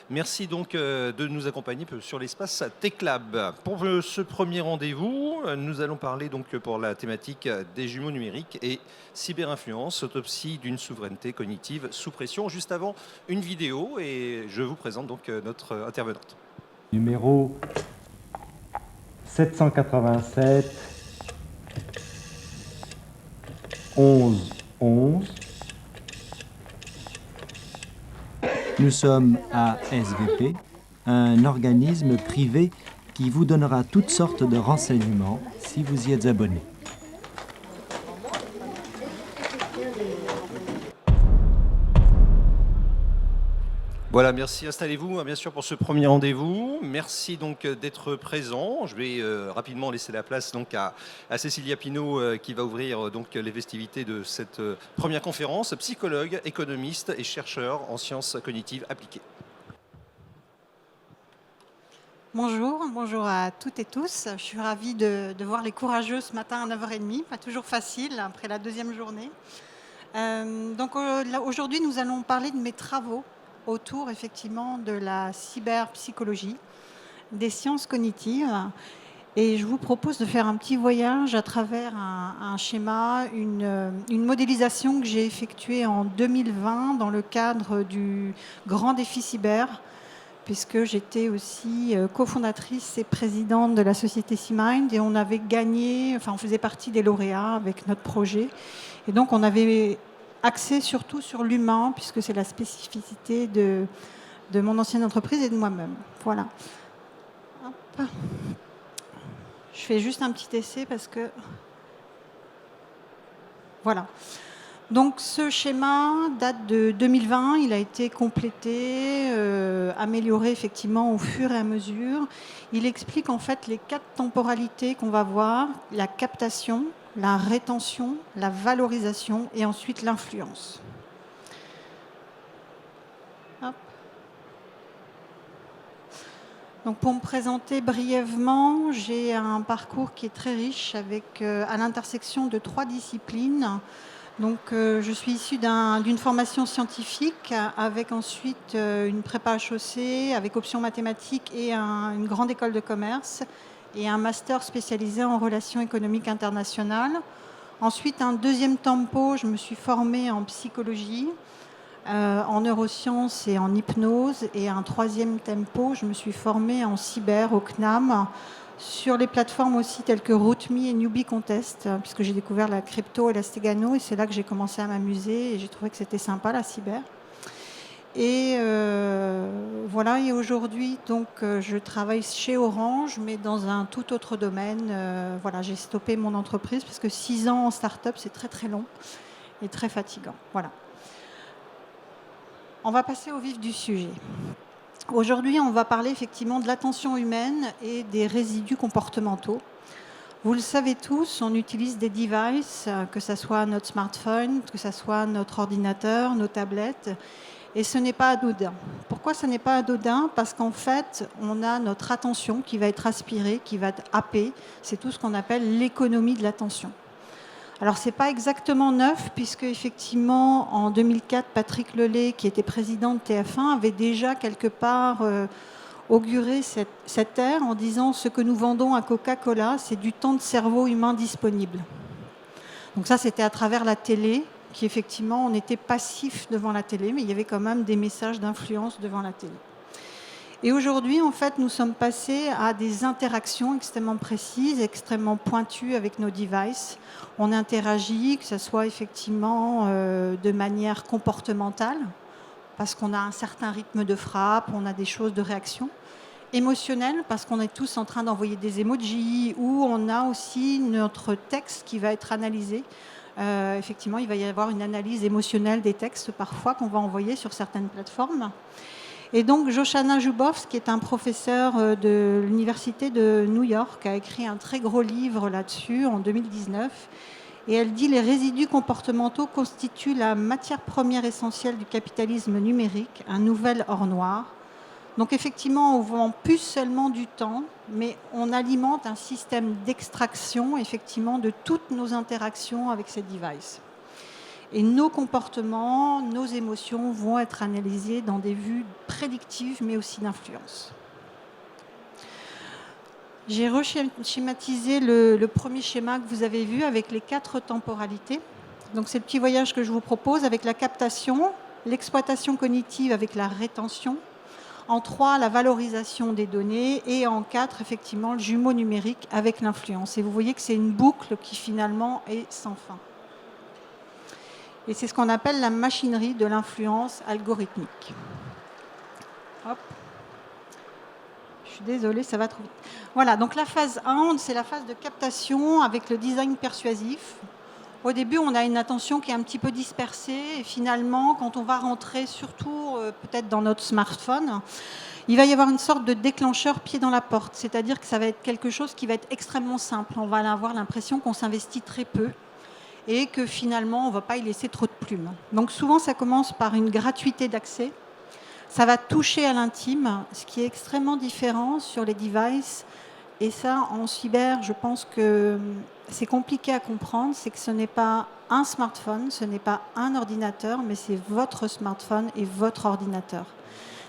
Merci donc de nous accompagner sur l'espace TechLab. Pour ce premier rendez-vous, nous allons parler donc pour la thématique des jumeaux numériques et cyberinfluence, autopsie d'une souveraineté cognitive sous pression. Juste avant, une vidéo et je vous présente donc notre intervenante. Numéro 787 11 11. Nous sommes à SVP, un organisme privé qui vous donnera toutes sortes de renseignements si vous y êtes abonné. Voilà, merci. Installez-vous, bien sûr, pour ce premier rendez-vous. Merci donc d'être présent. Je vais rapidement laisser la place donc à Cécilia Pinault qui va ouvrir donc les festivités de cette première conférence. Psychologue, économiste et chercheur en sciences cognitives appliquées. Bonjour à toutes et tous. Je suis ravie de voir les courageux ce matin à 9h30. Pas toujours facile après la deuxième journée. Aujourd'hui, nous allons parler de mes travaux autour effectivement de la cyberpsychologie, des sciences cognitives. Et je vous propose de faire un petit voyage à travers un schéma, une modélisation que j'ai effectuée en 2020 dans le cadre du grand défi cyber, puisque j'étais aussi cofondatrice et présidente de la société C-Mind et on avait gagné, on faisait partie des lauréats avec notre projet. Et donc on avait axé surtout sur l'humain, puisque c'est la spécificité de mon ancienne entreprise et de moi-même. Voilà. Hop. Je fais juste un petit essai parce que... Voilà. Donc ce schéma date de 2020, il a été complété, amélioré effectivement au fur et à mesure. Il explique en fait les 4 temporalités qu'on va voir: la captation, la rétention, la valorisation et ensuite l'influence. Donc pour me présenter brièvement, j'ai un parcours qui est très riche avec à l'intersection de 3 disciplines. Donc, je suis issue d'une formation scientifique avec ensuite une prépa HEC avec option mathématiques et une grande école de commerce et un master spécialisé en relations économiques internationales. Ensuite, un deuxième tempo, je me suis formée en psychologie, en neurosciences et en hypnose. Et un troisième tempo, je me suis formée en cyber au CNAM, sur les plateformes aussi telles que RootMe et Newbie Contest, puisque j'ai découvert la crypto et la Stegano, et c'est là que j'ai commencé à m'amuser, et j'ai trouvé que c'était sympa, la cyber. Et voilà, et aujourd'hui, donc, je travaille chez Orange, mais dans un tout autre domaine. Voilà, j'ai stoppé mon entreprise, parce que 6 ans en start-up, c'est très très long et très fatigant. Voilà. On va passer au vif du sujet. Aujourd'hui, on va parler effectivement de l'attention humaine et des résidus comportementaux. Vous le savez tous, on utilise des devices, que ce soit notre smartphone, que ce soit notre ordinateur, nos tablettes, et ce n'est pas anodin. Pourquoi ce n'est pas anodin? Parce qu'en fait, on a notre attention qui va être aspirée, qui va être happée. C'est tout ce qu'on appelle l'économie de l'attention. Alors, ce n'est pas exactement neuf, puisque effectivement, en 2004, Patrick Lelay, qui était président de TF1, avait déjà quelque part auguré cette ère en disant: ce que nous vendons à Coca-Cola, c'est du temps de cerveau humain disponible. Donc ça, c'était à travers la télé, qui effectivement, on était passif devant la télé, mais il y avait quand même des messages d'influence devant la télé. Et aujourd'hui, en fait, nous sommes passés à des interactions extrêmement précises, extrêmement pointues avec nos devices. On interagit, que ce soit effectivement de manière comportementale, parce qu'on a un certain rythme de frappe, on a des choses de réaction. Émotionnelle, parce qu'on est tous en train d'envoyer des emojis, ou on a aussi notre texte qui va être analysé. Effectivement, il va y avoir une analyse émotionnelle des textes parfois qu'on va envoyer sur certaines plateformes. Et donc, Shoshana Zuboff, qui est un professeur de l'université de New York, a écrit un très gros livre là-dessus en 2019. Et elle dit: les résidus comportementaux constituent la matière première essentielle du capitalisme numérique, un nouvel or noir. Donc effectivement, on vend plus seulement du temps, mais on alimente un système d'extraction effectivement de toutes nos interactions avec ces devices. Et nos comportements, nos émotions vont être analysés dans des vues prédictives, mais aussi d'influence. J'ai schématisé le premier schéma que vous avez vu avec les 4 temporalités. Donc c'est le petit voyage que je vous propose avec la captation, l'exploitation cognitive avec la rétention, en 3, la valorisation des données, et en 4, effectivement, le jumeau numérique avec l'influence. Et vous voyez que c'est une boucle qui finalement est sans fin. Et c'est ce qu'on appelle la machinerie de l'influence algorithmique. Hop. Je suis désolée, ça va trop vite. Voilà, donc la phase 1, c'est la phase de captation avec le design persuasif. Au début, on a une attention qui est un petit peu dispersée. Et finalement, quand on va rentrer, surtout peut-être dans notre smartphone, il va y avoir une sorte de déclencheur pied dans la porte. C'est-à-dire que ça va être quelque chose qui va être extrêmement simple. On va avoir l'impression qu'on s'investit très peu et que finalement, on ne va pas y laisser trop de plumes. Donc souvent, ça commence par une gratuité d'accès. Ça va toucher à l'intime, ce qui est extrêmement différent sur les devices. Et ça, en cyber, je pense que c'est compliqué à comprendre. C'est que ce n'est pas un smartphone, ce n'est pas un ordinateur, mais c'est votre smartphone et votre ordinateur.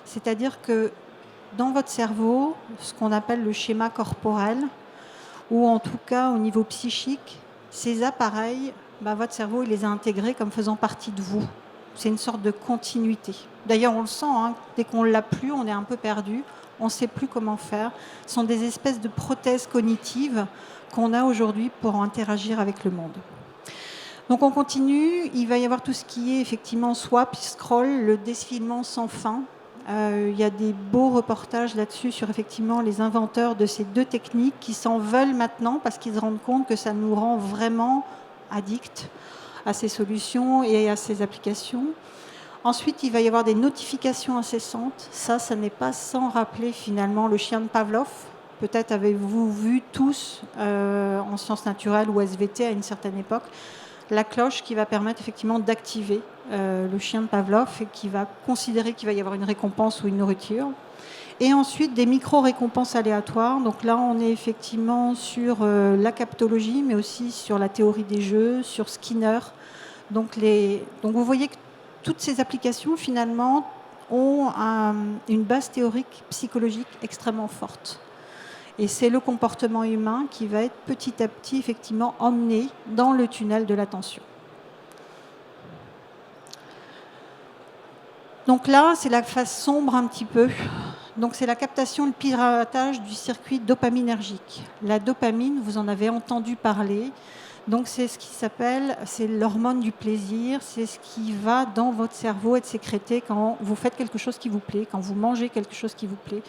C'est-à-dire que dans votre cerveau, ce qu'on appelle le schéma corporel, ou en tout cas au niveau psychique, ces appareils, votre cerveau il les a intégrés comme faisant partie de vous. C'est une sorte de continuité. D'ailleurs, on le sent, dès qu'on ne l'a plus, on est un peu perdu. On ne sait plus comment faire. Ce sont des espèces de prothèses cognitives qu'on a aujourd'hui pour interagir avec le monde. Donc on continue. Il va y avoir tout ce qui est effectivement swap, scroll, le défilement sans fin. Il y a des beaux reportages là-dessus sur effectivement les inventeurs de ces 2 techniques qui s'en veulent maintenant parce qu'ils se rendent compte que ça nous rend vraiment addicts à ces solutions et à ces applications. Ensuite, il va y avoir des notifications incessantes. Ça n'est pas sans rappeler finalement le chien de Pavlov. Peut-être avez-vous vu tous en sciences naturelles ou SVT à une certaine époque, la cloche qui va permettre effectivement d'activer le chien de Pavlov et qui va considérer qu'il va y avoir une récompense ou une nourriture. Et ensuite, des micro-récompenses aléatoires. Donc là, on est effectivement sur la captologie, mais aussi sur la théorie des jeux, sur Skinner. Donc vous voyez que toutes ces applications, finalement, ont une base théorique psychologique extrêmement forte. Et c'est le comportement humain qui va être petit à petit, effectivement, emmené dans le tunnel de l'attention. Donc là, c'est la phase sombre un petit peu. Donc c'est la captation, le piratage du circuit dopaminergique. La dopamine, vous en avez entendu parler. Donc c'est ce qui s'appelle, c'est l'hormone du plaisir, c'est ce qui va dans votre cerveau être sécrété quand vous faites quelque chose qui vous plaît, quand vous mangez quelque chose qui vous plaît,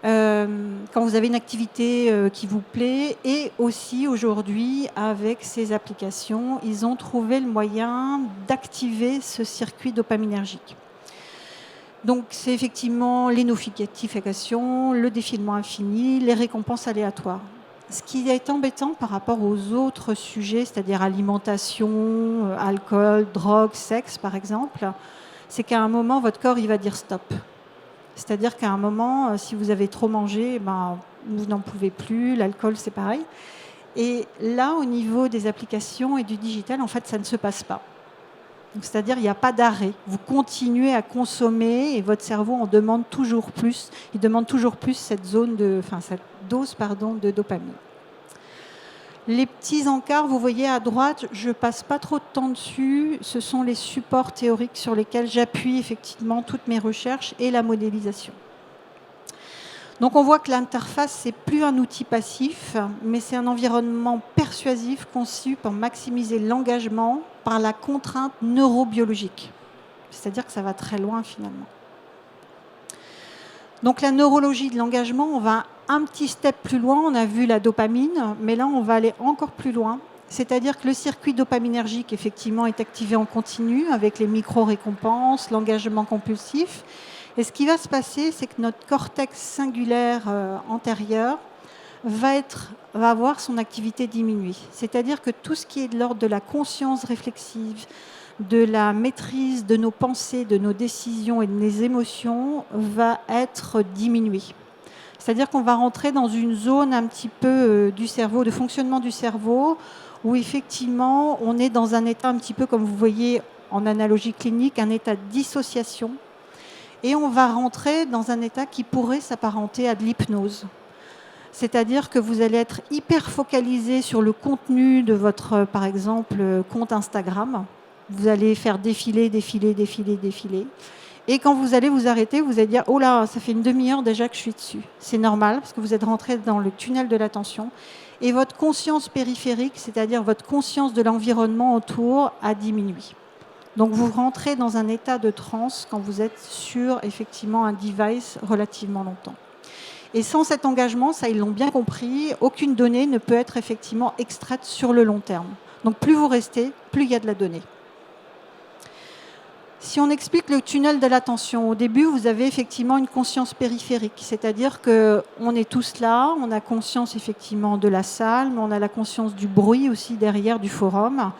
quand vous avez une activité qui vous plaît. Et aussi aujourd'hui, avec ces applications, ils ont trouvé le moyen d'activer ce circuit dopaminergique. Donc c'est effectivement les notifications, le défilement infini, les récompenses aléatoires. Ce qui est embêtant par rapport aux autres sujets, c'est-à-dire alimentation, alcool, drogue, sexe par exemple, c'est qu'à un moment, votre corps il va dire stop. C'est-à-dire qu'à un moment, si vous avez trop mangé, vous n'en pouvez plus, l'alcool c'est pareil. Et là, au niveau des applications et du digital, en fait, ça ne se passe pas. C'est-à-dire qu'il n'y a pas d'arrêt. Vous continuez à consommer et votre cerveau en demande toujours plus. Il demande toujours plus cette dose de dopamine. Les petits encarts, vous voyez à droite, je ne passe pas trop de temps dessus. Ce sont les supports théoriques sur lesquels j'appuie effectivement toutes mes recherches et la modélisation. Donc on voit que l'interface, ce n'est plus un outil passif, mais c'est un environnement persuasif conçu pour maximiser l'engagement par la contrainte neurobiologique. C'est-à-dire que ça va très loin finalement. Donc la neurologie de l'engagement, on va un petit step plus loin. On a vu la dopamine, mais là on va aller encore plus loin. C'est-à-dire que le circuit dopaminergique, effectivement, est activé en continu avec les micro-récompenses, l'engagement compulsif. Et ce qui va se passer, c'est que notre cortex singulaire antérieur va avoir son activité diminuée. C'est-à-dire que tout ce qui est de l'ordre de la conscience réflexive, de la maîtrise de nos pensées, de nos décisions et de nos émotions va être diminué. C'est-à-dire qu'on va rentrer dans une zone un petit peu du cerveau, de fonctionnement du cerveau, où effectivement on est dans un état un petit peu comme vous voyez en analogie clinique, un état de dissociation, et on va rentrer dans un état qui pourrait s'apparenter à de l'hypnose. C'est-à-dire que vous allez être hyper focalisé sur le contenu de votre, par exemple, compte Instagram. Vous allez faire défiler. Et quand vous allez vous arrêter, vous allez dire « Oh là, ça fait une demi-heure déjà que je suis dessus ». C'est normal, parce que vous êtes rentré dans le tunnel de l'attention. Et votre conscience périphérique, c'est-à-dire votre conscience de l'environnement autour, a diminué. Donc vous rentrez dans un état de transe quand vous êtes sur, effectivement, un device relativement longtemps. Et sans cet engagement, ça ils l'ont bien compris, aucune donnée ne peut être effectivement extraite sur le long terme. Donc plus vous restez, plus il y a de la donnée. Si on explique le tunnel de l'attention, au début, vous avez effectivement une conscience périphérique, c'est-à-dire qu'on est tous là, on a conscience effectivement de la salle, mais on a la conscience du bruit aussi derrière du forum.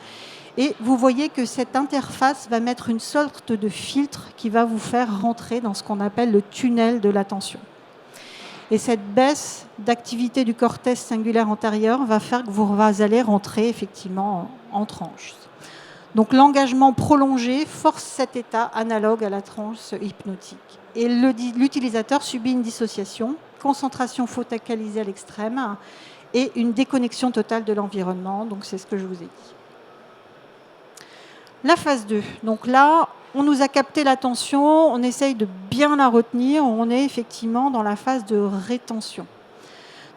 Et vous voyez que cette interface va mettre une sorte de filtre qui va vous faire rentrer dans ce qu'on appelle le tunnel de l'attention. Et cette baisse d'activité du cortex singulaire antérieur va faire que vous allez rentrer effectivement en transe. Donc l'engagement prolongé force cet état analogue à la transe hypnotique. Et l'utilisateur subit une dissociation, concentration focalisée à l'extrême et une déconnexion totale de l'environnement. Donc c'est ce que je vous ai dit. La phase 2. Donc là, on nous a capté l'attention, on essaye de bien la retenir, on est effectivement dans la phase de rétention.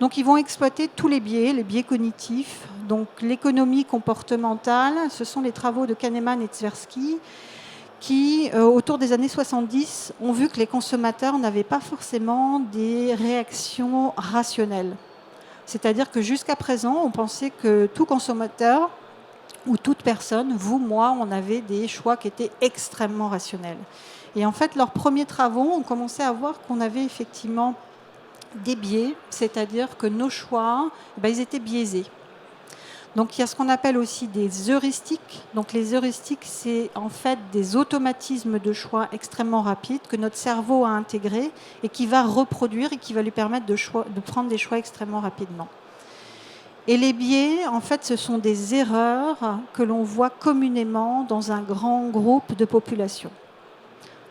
Donc ils vont exploiter tous les biais cognitifs. Donc l'économie comportementale, ce sont les travaux de Kahneman et Tversky qui, autour des années 70, ont vu que les consommateurs n'avaient pas forcément des réactions rationnelles. C'est-à-dire que jusqu'à présent, on pensait que tout consommateur ou toute personne, vous, moi, on avait des choix qui étaient extrêmement rationnels. Et en fait, leurs premiers travaux ont commencé à voir qu'on avait effectivement des biais, c'est-à-dire que nos choix, ils étaient biaisés. Donc il y a ce qu'on appelle aussi des heuristiques. Donc les heuristiques, c'est en fait des automatismes de choix extrêmement rapides que notre cerveau a intégrés et qui va reproduire et qui va lui permettre de prendre des choix extrêmement rapidement. Et les biais, en fait, ce sont des erreurs que l'on voit communément dans un grand groupe de population.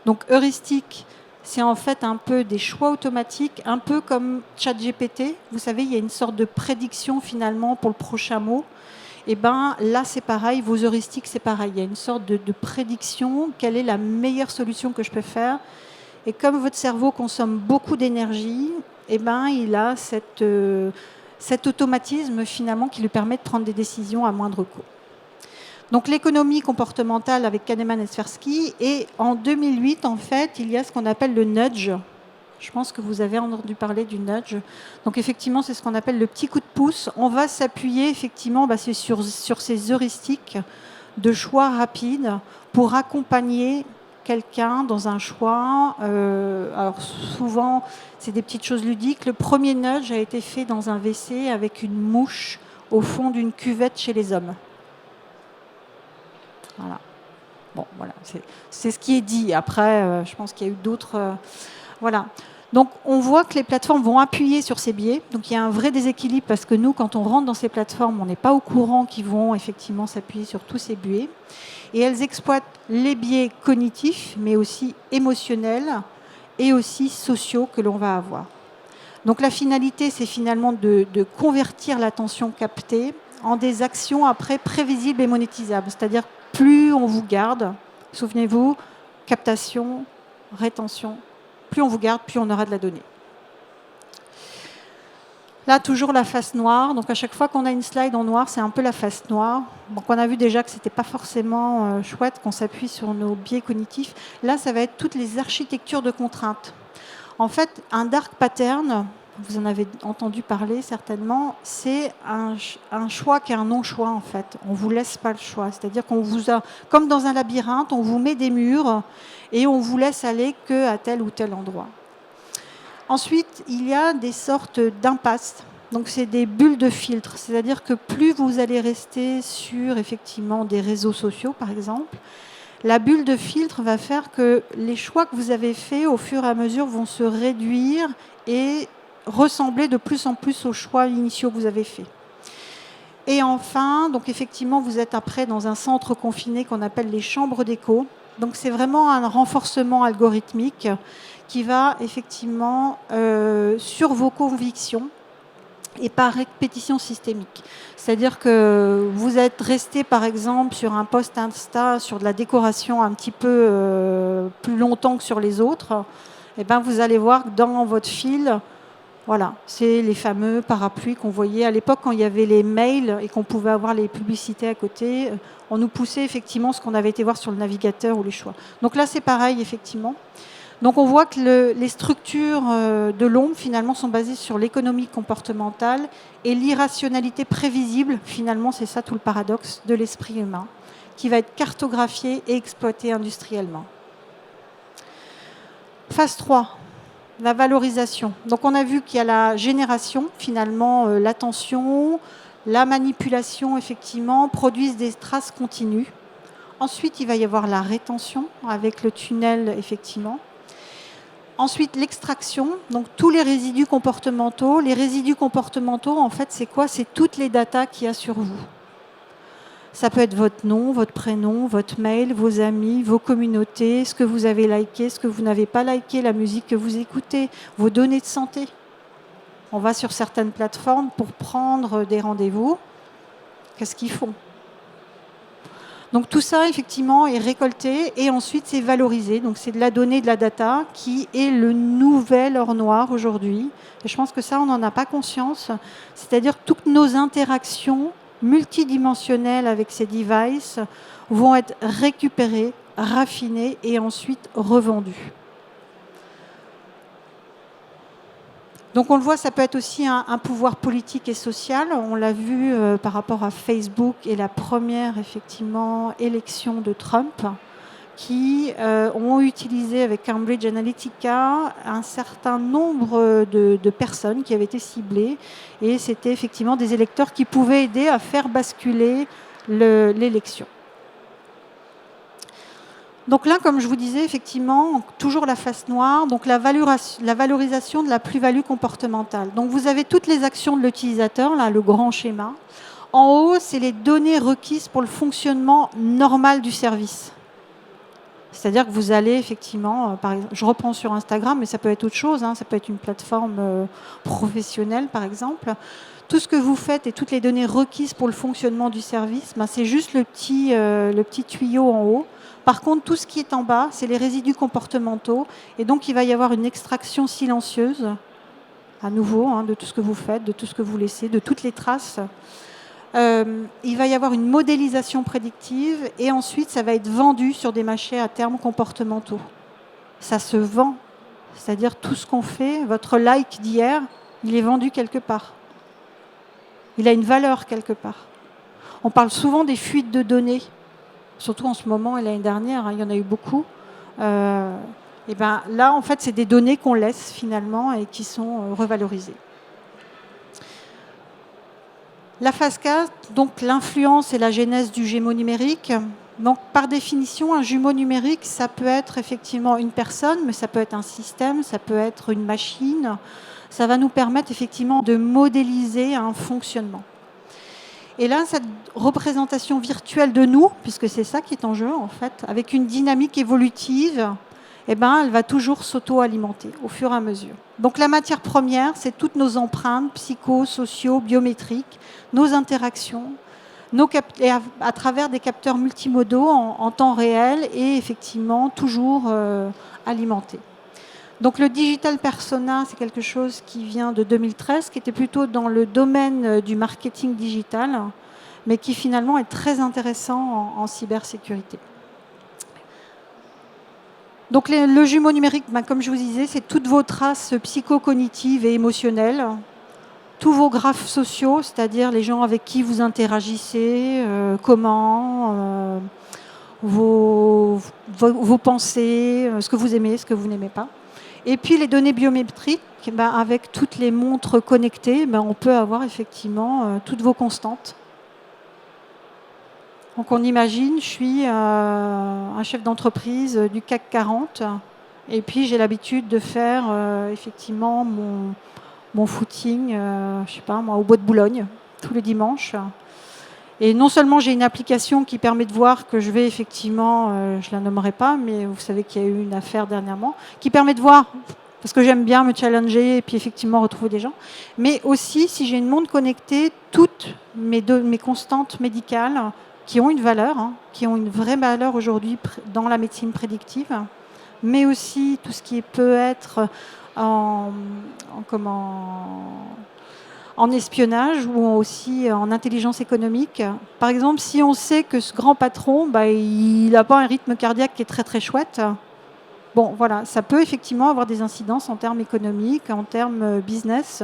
Donc heuristique, c'est en fait un peu des choix automatiques, un peu comme ChatGPT. Vous savez, il y a une sorte de prédiction finalement pour le prochain mot. Et bien là, c'est pareil, vos heuristiques, c'est pareil. Il y a une sorte de prédiction, quelle est la meilleure solution que je peux faire. Et comme votre cerveau consomme beaucoup d'énergie, et ben il a cet automatisme finalement qui lui permet de prendre des décisions à moindre coût. Donc l'économie comportementale avec Kahneman et Tversky, et en 2008, en fait, il y a ce qu'on appelle le nudge. Je pense que vous avez entendu parler du nudge. Donc effectivement, c'est ce qu'on appelle le petit coup de pouce. On va s'appuyer effectivement sur ces heuristiques de choix rapides pour accompagner quelqu'un dans un choix. Alors souvent, c'est des petites choses ludiques. Le premier nudge a été fait dans un WC avec une mouche au fond d'une cuvette chez les hommes. Voilà. Bon, voilà, c'est ce qui est dit. Après, je pense qu'il y a eu d'autres... voilà. Donc, on voit que les plateformes vont appuyer sur ces biais. Donc, il y a un vrai déséquilibre parce que nous, quand on rentre dans ces plateformes, on n'est pas au courant qu'ils vont effectivement s'appuyer sur tous ces biais. Et elles exploitent les biais cognitifs, mais aussi émotionnels et aussi sociaux que l'on va avoir. Donc, la finalité, c'est finalement de convertir l'attention captée en des actions après prévisibles et monétisables. C'est-à-dire, plus on vous garde, souvenez-vous, captation, rétention, plus on vous garde, plus on aura de la donnée. Là, toujours la face noire. Donc, à chaque fois qu'on a une slide en noir, c'est un peu la face noire. Donc, on a vu déjà que ce n'était pas forcément chouette qu'on s'appuie sur nos biais cognitifs. Là, ça va être toutes les architectures de contraintes. En fait, un dark pattern, vous en avez entendu parler certainement, c'est un choix qui est un non-choix, en fait. On ne vous laisse pas le choix. C'est-à-dire qu'on vous a, comme dans un labyrinthe, on vous met des murs et on vous laisse aller qu'à tel ou tel endroit. Ensuite, il y a des sortes d'impasses. Donc, c'est des bulles de filtre. C'est-à-dire que plus vous allez rester sur, effectivement, des réseaux sociaux, par exemple, la bulle de filtre va faire que les choix que vous avez faits, au fur et à mesure, vont se réduire et ressembler de plus en plus aux choix initiaux que vous avez faits. Et enfin, donc effectivement, vous êtes après dans un centre confiné qu'on appelle les chambres d'écho. Donc c'est vraiment un renforcement algorithmique qui va effectivement sur vos convictions et par répétition systémique. C'est-à-dire que vous êtes resté par exemple sur un post Insta sur de la décoration un petit peu plus longtemps que sur les autres, et ben vous allez voir que dans votre fil, voilà, c'est les fameux parapluies qu'on voyait à l'époque quand il y avait les mails et qu'on pouvait avoir les publicités à côté. On nous poussait effectivement ce qu'on avait été voir sur le navigateur ou les choix. Donc là, c'est pareil, effectivement. Donc on voit que les structures de l'ombre, finalement, sont basées sur l'économie comportementale et l'irrationalité prévisible, finalement, c'est ça tout le paradoxe de l'esprit humain, qui va être cartographié et exploité industriellement. Phase 3. La valorisation. Donc on a vu qu'il y a la génération, finalement, l'attention, la manipulation, effectivement, produisent des traces continues. Ensuite, il va y avoir la rétention avec le tunnel, effectivement. Ensuite, l'extraction, donc tous les résidus comportementaux. Les résidus comportementaux, en fait, c'est quoi? C'est toutes les datas qu'il y a sur vous. Ça peut être votre nom, votre prénom, votre mail, vos amis, vos communautés, ce que vous avez liké, ce que vous n'avez pas liké, la musique que vous écoutez, vos données de santé. On va sur certaines plateformes pour prendre des rendez-vous. Qu'est-ce qu'ils font? Donc tout ça, effectivement, est récolté et ensuite c'est valorisé. Donc c'est de la donnée, de la data qui est le nouvel or noir aujourd'hui. Et je pense que ça, on n'en a pas conscience. C'est-à-dire que toutes nos interactions multidimensionnelles avec ces devices vont être récupérées, raffinées et ensuite revendues. Donc on le voit, ça peut être aussi un pouvoir politique et social. On l'a vu par rapport à Facebook et la première effectivement élection de Trump, qui ont utilisé avec Cambridge Analytica un certain nombre de personnes qui avaient été ciblées. Et c'était effectivement des électeurs qui pouvaient aider à faire basculer l'élection. Donc là, comme je vous disais, effectivement, toujours la face noire, donc la valorisation de la plus-value comportementale. Donc vous avez toutes les actions de l'utilisateur, là, le grand schéma. En haut, c'est les données requises pour le fonctionnement normal du service. C'est-à-dire que vous allez effectivement, par exemple, je reprends sur Instagram, mais ça peut être autre chose, hein, ça peut être une plateforme professionnelle, par exemple. Tout ce que vous faites et toutes les données requises pour le fonctionnement du service, ben, c'est juste le petit tuyau en haut. Par contre, tout ce qui est en bas, c'est les résidus comportementaux. Et donc, il va y avoir une extraction silencieuse, à nouveau, hein, de tout ce que vous faites, de tout ce que vous laissez, de toutes les traces. Il va y avoir une modélisation prédictive. Et ensuite, ça va être vendu sur des marchés à terme comportementaux. Ça se vend. C'est-à-dire, tout ce qu'on fait, votre like d'hier, il est vendu quelque part. Il a une valeur quelque part. On parle souvent des fuites de données. Surtout en ce moment et l'année dernière, hein, il y en a eu beaucoup. Et ben, là, en fait, c'est des données qu'on laisse finalement et qui sont revalorisées. La phase 4, donc l'influence et la genèse du jumeau numérique. Donc, par définition, un jumeau numérique, ça peut être effectivement une personne, mais ça peut être un système, ça peut être une machine. Ça va nous permettre effectivement de modéliser un fonctionnement. Et là, cette représentation virtuelle de nous, puisque c'est ça qui est en jeu, en fait, avec une dynamique évolutive, eh ben, elle va toujours s'auto-alimenter au fur et à mesure. Donc la matière première, c'est toutes nos empreintes psycho, socio, biométriques, nos interactions, et à travers des capteurs multimodaux en temps réel et effectivement toujours alimentés. Donc le digital persona, c'est quelque chose qui vient de 2013, qui était plutôt dans le domaine du marketing digital, mais qui finalement est très intéressant en cybersécurité. Donc le jumeau numérique, ben, comme je vous disais, c'est toutes vos traces psychocognitives et émotionnelles, tous vos graphes sociaux, c'est-à-dire les gens avec qui vous interagissez, comment, vos pensées, ce que vous aimez, ce que vous n'aimez pas. Et puis les données biométriques, ben, avec toutes les montres connectées, ben, on peut avoir effectivement toutes vos constantes. Donc on imagine, je suis un chef d'entreprise du CAC 40 et puis j'ai l'habitude de faire effectivement mon footing, je sais pas moi, au Bois de Boulogne tous les dimanches. Et non seulement j'ai une application qui permet de voir que je vais effectivement, je ne la nommerai pas, mais vous savez qu'il y a eu une affaire dernièrement, qui permet de voir, parce que j'aime bien me challenger et puis effectivement retrouver des gens, mais aussi si j'ai une montre connectée, toutes mes constantes médicales qui ont une valeur, qui ont une vraie valeur aujourd'hui dans la médecine prédictive, mais aussi tout ce qui peut être en espionnage ou aussi en intelligence économique. Par exemple, si on sait que ce grand patron, il n'a pas un rythme cardiaque qui est très très chouette, bon, voilà, ça peut effectivement avoir des incidences en termes économiques, en termes business,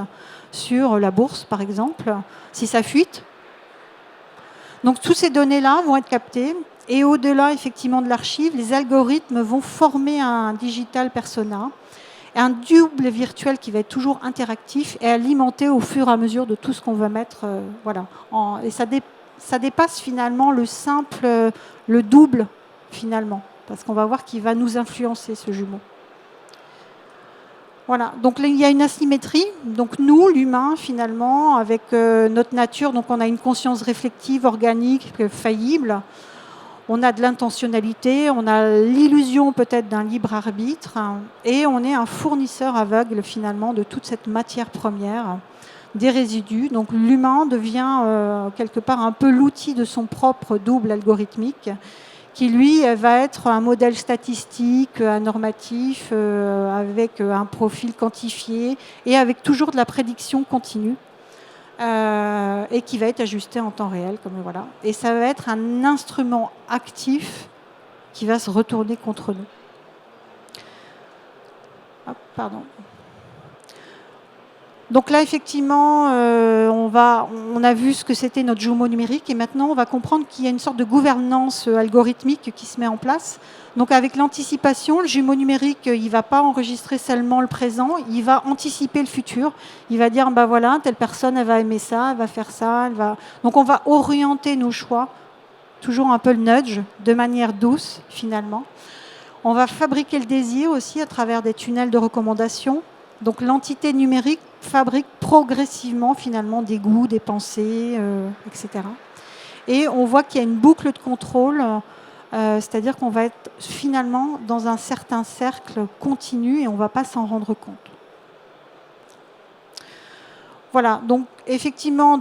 sur la bourse, par exemple, si ça fuite. Donc, toutes ces données-là vont être captées. Et au-delà, effectivement, de l'archive, les algorithmes vont former un digital persona, un double virtuel qui va être toujours interactif et alimenté au fur et à mesure de tout ce qu'on va mettre. Voilà. Et ça dépasse finalement le double, finalement, parce qu'on va voir qu'il va nous influencer, ce jumeau. Voilà, donc là, il y a une asymétrie. Donc nous, l'humain, finalement, avec notre nature, donc on a une conscience réflexive, organique, faillible. On a de l'intentionnalité, on a l'illusion peut-être d'un libre arbitre, et on est un fournisseur aveugle, finalement, de toute cette matière première, des résidus. Donc l'humain devient quelque part un peu l'outil de son propre double algorithmique, qui lui va être un modèle statistique, un normatif, avec un profil quantifié et avec toujours de la prédiction continue, et qui va être ajusté en temps réel. Voilà. Et ça va être un instrument actif qui va se retourner contre nous. Hop, pardon. Donc là, effectivement, on a vu ce que c'était notre jumeau numérique et maintenant, on va comprendre qu'il y a une sorte de gouvernance algorithmique qui se met en place. Donc avec l'anticipation, le jumeau numérique, il ne va pas enregistrer seulement le présent, il va anticiper le futur. Il va dire, voilà, telle personne, elle va aimer ça, elle va faire ça. Donc on va orienter nos choix, toujours un peu le nudge, de manière douce, finalement. On va fabriquer le désir aussi à travers des tunnels de recommandation. Donc l'entité numérique fabrique progressivement finalement des goûts, des pensées, etc. Et on voit qu'il y a une boucle de contrôle, c'est-à-dire qu'on va être finalement dans un certain cercle continu et on ne va pas s'en rendre compte. Voilà, donc effectivement,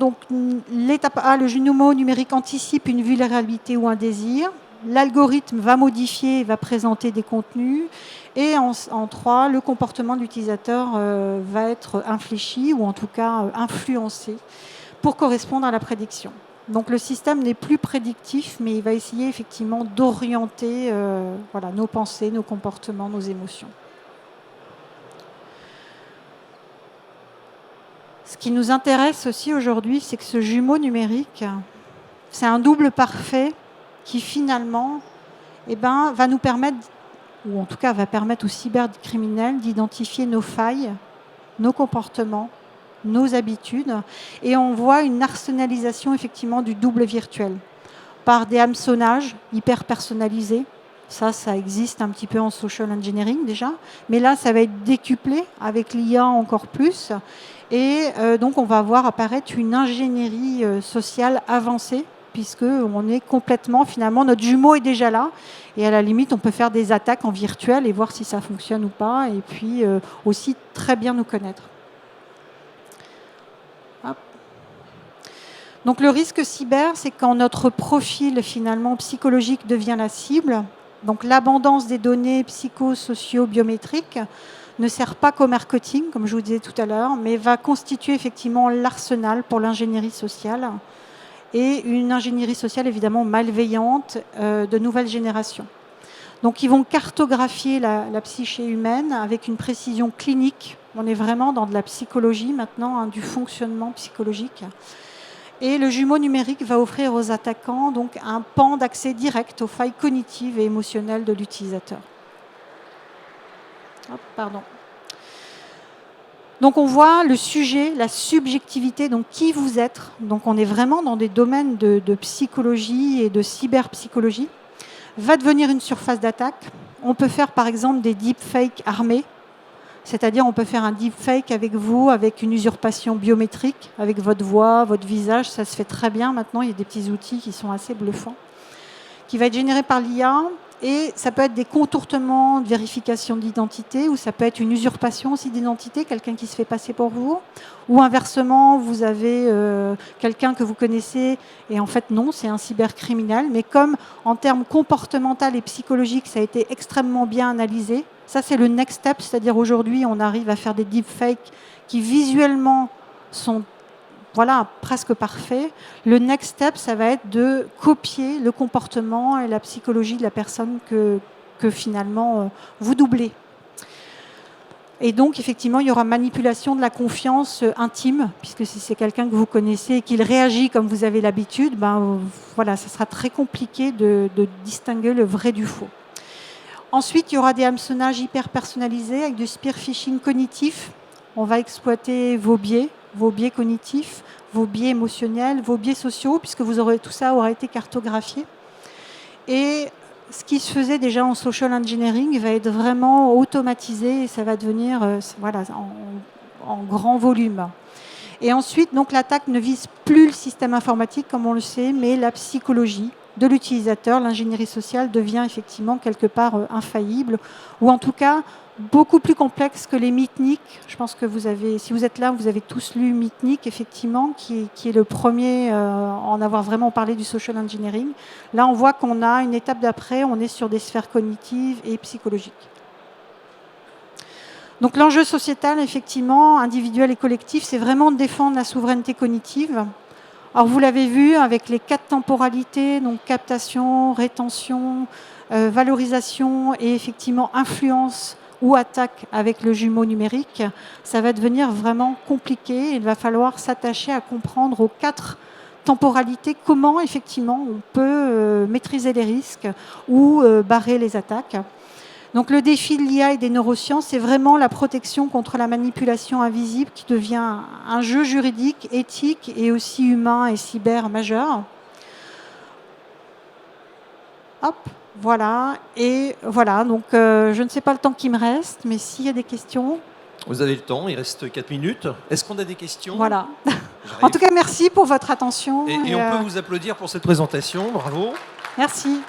l'étape A, le jumeau numérique anticipe une vulnérabilité ou un désir. L'algorithme va modifier et va présenter des contenus. Et en 3, le comportement de l'utilisateur va être infléchi ou en tout cas influencé pour correspondre à la prédiction. Donc le système n'est plus prédictif, mais il va essayer effectivement d'orienter nos pensées, nos comportements, nos émotions. Ce qui nous intéresse aussi aujourd'hui, c'est que ce jumeau numérique, c'est un double parfait qui finalement va nous permettre, ou en tout cas va permettre aux cybercriminels d'identifier nos failles, nos comportements, nos habitudes. Et on voit une arsenalisation effectivement du double virtuel par des hameçonnages hyper personnalisés. Ça existe un petit peu en social engineering déjà. Mais là, ça va être décuplé avec l'IA encore plus. Et donc, on va voir apparaître une ingénierie sociale avancée puisqu'on est complètement, finalement, notre jumeau est déjà là. Et à la limite, on peut faire des attaques en virtuel et voir si ça fonctionne ou pas. Et puis aussi très bien nous connaître. Hop. Donc le risque cyber, c'est quand notre profil, finalement, psychologique devient la cible. Donc l'abondance des données psychosociaux-biométriques ne sert pas qu'au marketing, comme je vous disais tout à l'heure, mais va constituer effectivement l'arsenal pour l'ingénierie sociale. Et une ingénierie sociale évidemment malveillante de nouvelles générations. Donc ils vont cartographier la psyché humaine avec une précision clinique. On est vraiment dans de la psychologie maintenant, du fonctionnement psychologique. Et le jumeau numérique va offrir aux attaquants donc un pan d'accès direct aux failles cognitives et émotionnelles de l'utilisateur. Pardon. Donc on voit le sujet, la subjectivité, donc qui vous êtes. Donc on est vraiment dans des domaines de psychologie et de cyberpsychologie. Va devenir une surface d'attaque. On peut faire par exemple des deepfakes armés. C'est-à-dire on peut faire un deepfake avec vous, avec une usurpation biométrique, avec votre voix, votre visage. Ça se fait très bien maintenant. Il y a des petits outils qui sont assez bluffants, qui va être généré par l'IA. Et ça peut être des contournements de vérification d'identité, ou ça peut être une usurpation aussi d'identité, quelqu'un qui se fait passer pour vous. Ou inversement, vous avez quelqu'un que vous connaissez, et en fait non, c'est un cybercriminel. Mais comme en termes comportementaux et psychologiques, ça a été extrêmement bien analysé, ça c'est le next step, c'est-à-dire aujourd'hui, on arrive à faire des deepfakes qui visuellement sont presque parfait. Le next step, ça va être de copier le comportement et la psychologie de la personne que finalement vous doublez. Et donc, effectivement, il y aura manipulation de la confiance intime, puisque si c'est quelqu'un que vous connaissez et qu'il réagit comme vous avez l'habitude, ça sera très compliqué de distinguer le vrai du faux. Ensuite, il y aura des hameçonnages hyper personnalisés avec du spear phishing cognitif. On va exploiter vos biais cognitifs, vos biais émotionnels, vos biais sociaux, puisque tout ça aura été cartographié. Et ce qui se faisait déjà en social engineering va être vraiment automatisé et ça va devenir en grand volume. Et ensuite, donc, l'attaque ne vise plus le système informatique, comme on le sait, mais la psychologie de l'utilisateur. L'ingénierie sociale devient effectivement quelque part infaillible, ou en tout cas beaucoup plus complexe que les Mitnick. Je pense que si vous êtes là, vous avez tous lu Mitnick, effectivement, qui est le premier en avoir vraiment parlé du social engineering. Là, on voit qu'on a une étape d'après, on est sur des sphères cognitives et psychologiques. Donc l'enjeu sociétal, effectivement, individuel et collectif, c'est vraiment de défendre la souveraineté cognitive. Alors vous l'avez vu avec les 4 temporalités, donc captation, rétention, valorisation et effectivement influence ou attaque avec le jumeau numérique, ça va devenir vraiment compliqué. Il va falloir s'attacher à comprendre aux 4 temporalités comment effectivement on peut maîtriser les risques ou barrer les attaques. Donc le défi de l'IA et des neurosciences, c'est vraiment la protection contre la manipulation invisible qui devient un jeu juridique, éthique et aussi humain et cyber majeur. Hop, voilà. Et voilà, donc je ne sais pas le temps qui me reste, mais s'il y a des questions... Vous avez le temps, il reste 4 minutes. Est-ce qu'on a des questions? Voilà. En tout cas, merci pour votre attention. Et on peut vous applaudir pour cette présentation, bravo. Merci.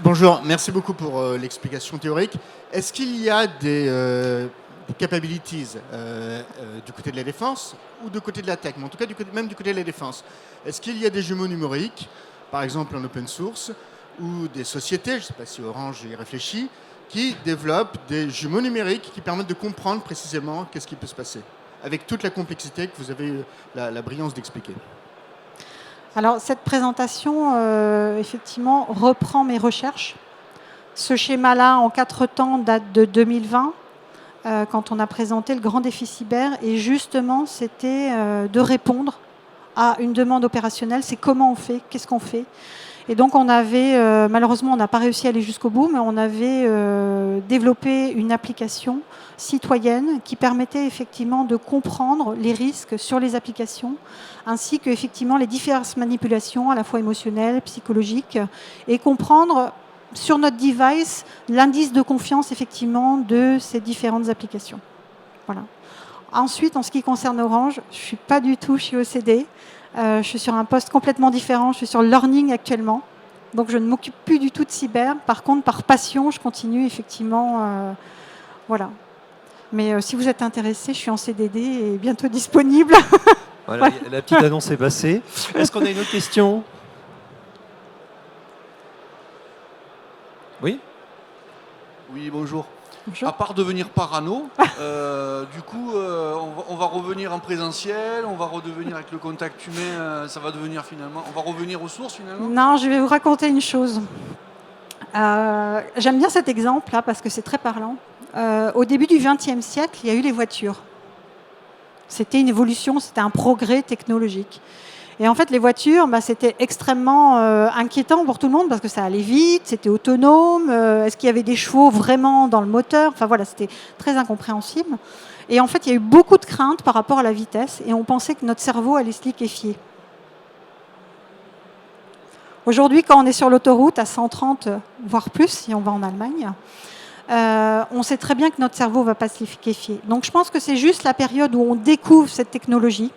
Bonjour, merci beaucoup pour l'explication théorique. Est-ce qu'il y a des capabilities du côté de la défense ou du côté de l'attaque, mais en tout cas même du côté de la défense? Est-ce qu'il y a des jumeaux numériques, par exemple en open source, ou des sociétés, je ne sais pas si Orange y réfléchit, qui développent des jumeaux numériques qui permettent de comprendre précisément qu'est-ce qui peut se passer, avec toute la complexité que vous avez eu la brillance d'expliquer? Alors, cette présentation, effectivement, reprend mes recherches. Ce schéma-là, en 4 temps, date de 2020, quand on a présenté le grand défi cyber. Et justement, c'était de répondre à une demande opérationnelle. C'est comment on fait, qu'est-ce qu'on fait. Et donc, on avait, malheureusement, on n'a pas réussi à aller jusqu'au bout, mais on avait développé une application citoyenne qui permettait effectivement de comprendre les risques sur les applications, ainsi que effectivement les diverses manipulations, à la fois émotionnelles, psychologiques, et comprendre sur notre device l'indice de confiance effectivement de ces différentes applications. Voilà. Ensuite, en ce qui concerne Orange, je ne suis pas du tout chez OCD. Je suis sur un poste complètement différent. Je suis sur learning actuellement. Donc, je ne m'occupe plus du tout de cyber. Par contre, par passion, je continue effectivement. Voilà. Mais si vous êtes intéressé, je suis en CDD et bientôt disponible. Voilà, la petite annonce est passée. Est-ce qu'on a une autre question? Oui? Oui, bonjour. Bonjour. À part devenir parano, du coup, on va revenir en présentiel, on va redevenir avec le contact humain, ça va devenir finalement... On va revenir aux sources finalement? Non, je vais vous raconter une chose. J'aime bien cet exemple là parce que c'est très parlant. Au début du XXe siècle, il y a eu les voitures. C'était une évolution, c'était un progrès technologique. Et en fait, les voitures, c'était extrêmement inquiétant pour tout le monde parce que ça allait vite, c'était autonome. Est-ce qu'il y avait des chevaux vraiment dans le moteur? Enfin voilà, c'était très incompréhensible. Et en fait, il y a eu beaucoup de craintes par rapport à la vitesse et on pensait que notre cerveau allait se liquéfier. Aujourd'hui, quand on est sur l'autoroute à 130, voire plus, si on va en Allemagne, on sait très bien que notre cerveau ne va pas se liquéfier. Donc je pense que c'est juste la période où on découvre cette technologie.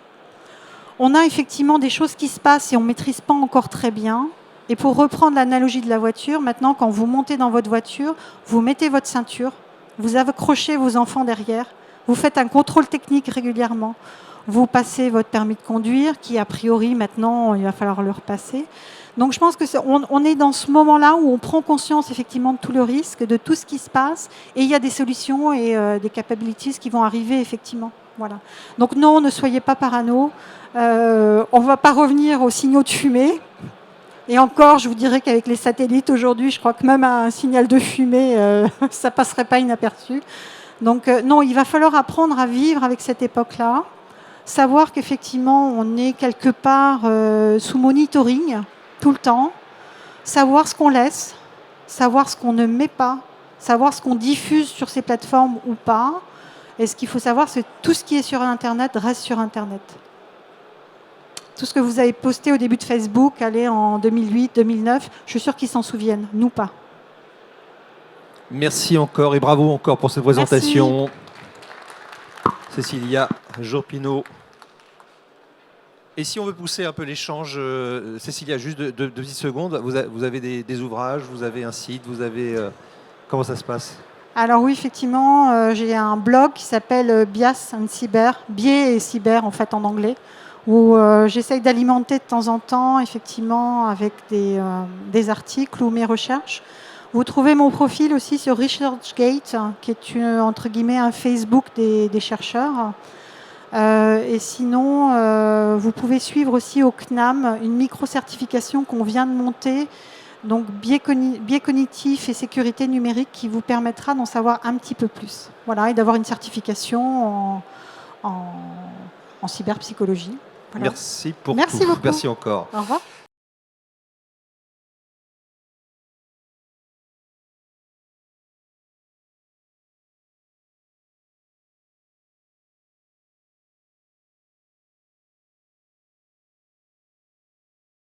On a effectivement des choses qui se passent et on ne maîtrise pas encore très bien. Et pour reprendre l'analogie de la voiture, maintenant, quand vous montez dans votre voiture, vous mettez votre ceinture, vous accrochez vos enfants derrière, vous faites un contrôle technique régulièrement, vous passez votre permis de conduire, qui a priori, maintenant, il va falloir le repasser. Donc je pense qu'on est dans ce moment-là où on prend conscience effectivement de tout le risque, de tout ce qui se passe, et il y a des solutions et des capabilities qui vont arriver effectivement. Voilà. Donc non, ne soyez pas parano. On ne va pas revenir aux signaux de fumée. Et encore, je vous dirais qu'avec les satellites aujourd'hui, je crois que même un signal de fumée, ça ne passerait pas inaperçu. Donc non, il va falloir apprendre à vivre avec cette époque-là, savoir qu'effectivement, on est quelque part sous monitoring tout le temps, savoir ce qu'on laisse, savoir ce qu'on ne met pas, savoir ce qu'on diffuse sur ces plateformes ou pas. Et ce qu'il faut savoir, c'est que tout ce qui est sur Internet reste sur Internet. Tout ce que vous avez posté au début de Facebook, allez, en 2008, 2009, je suis sûre qu'ils s'en souviennent, nous pas. Merci encore et bravo encore pour cette présentation. Merci. Cécilia Jorpinot. Et si on veut pousser un peu l'échange, Cécilia, juste deux petites secondes, vous avez des ouvrages, vous avez un site, vous avez... comment ça se passe ? Alors oui, effectivement, j'ai un blog qui s'appelle Bias and Cyber, biais et cyber en fait en anglais, où j'essaye d'alimenter de temps en temps, effectivement, avec des articles ou mes recherches. Vous trouvez mon profil aussi sur ResearchGate, qui est entre guillemets un Facebook des chercheurs. Et sinon, vous pouvez suivre aussi au CNAM une micro-certification qu'on vient de monter, donc biais cognitif et sécurité numérique, qui vous permettra d'en savoir un petit peu plus. Voilà, et d'avoir une certification en cyberpsychologie. Voilà. Merci pour Merci tout. beaucoup. Merci encore. Au revoir.